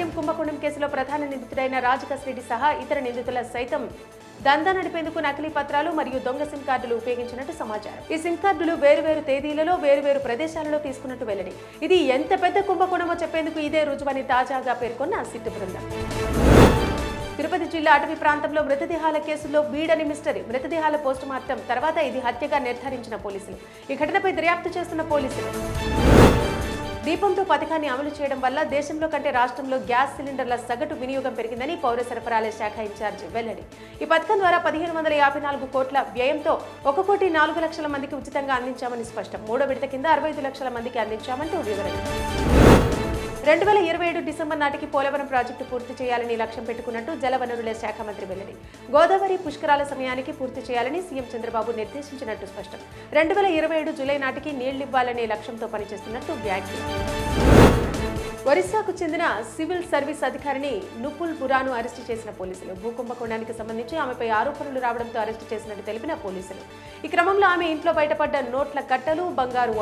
మద్యం కుంభకోణం కేసులో ప్రధాన నిందితుడైన రాజకేశ్ రెడ్డి సహా ఇతర నిందితుల సైతం దందా నడిపేందుకు నకిలీ పత్రాలు మరియు దొంగ సిమ్ కార్డులు ఉపయోగించినట్టు సమాచారం. ఈ సిమ్ కార్డులు వేరువేరు తేదీలలో వేరువేరు ప్రదేశాలలో తీసుకున్నట్టు వెల్లడి. ఇది ఎంత పెద్ద కుంభకోణమో చెప్పేందుకు ఇదే రుజువని తాజాగా పేర్కొన్న సిట్టు బృందం. తిరుపతి జిల్లా అటవీ ప్రాంతంలో మృతదేహాల కేసులో వీడని మిస్టరీ. మృతదేహాల పోస్టుమార్టం తర్వాత ఇది హత్యగా నిర్ధారించిన పోలీసులు. ఈ ఘటనపై దర్యాప్తు చేస్తున్న పోలీసులు దీపంతో పథకాన్ని అమలు చేయడం వల్ల దేశంలో కంటే రాష్ట్రంలో గ్యాస్ సిలిండర్ల సగటు వినియోగం పెరిగిందని పౌర సరఫరాల శాఖ ఇన్ఛార్జి వెల్లడి. ఈ పథకం ద్వారా 1554 కోట్ల వ్యయంతో 1,04,00,000 మందికి ఉచితంగా అందించామని స్పష్టం. మూడో విడత కింద 65 లక్షల మందికి అందించామంటూ వివరణ. 2027 డిసెంబర్ నాటికి పోలవరం ప్రాజెక్టు పూర్తి చేయాలని లక్ష్యం పెట్టుకున్నట్టు జలవనరుల శాఖ మంత్రి వెల్లడి. గోదావరి పుష్కరాల సమయానికి పూర్తి చేయాలని సీఎం చంద్రబాబు నిర్దేశించినట్టు స్పష్టం. 2027 జూలై నాటికి నీళ్లివ్వాలనే లక్ష్యంతో పనిచేస్తున్నట్టు వ్యాఖ్యలు. ఒరిస్సాకు చెందిన సివిల్ సర్వీస్ అధికారిని నుపుల్ బురాను అరెస్టు చేసిన పోలీసులు. భూకుంభకోణానికి సంబంధించి ఆమెపై ఆరోపణలు రావడంతో అరెస్టు చేసినట్టు తెలిపిన పోలీసులు. ఈ క్రమంలో ఆమె ఇంట్లో బయటపడ్డ నోట్ల కట్టలు, బంగారు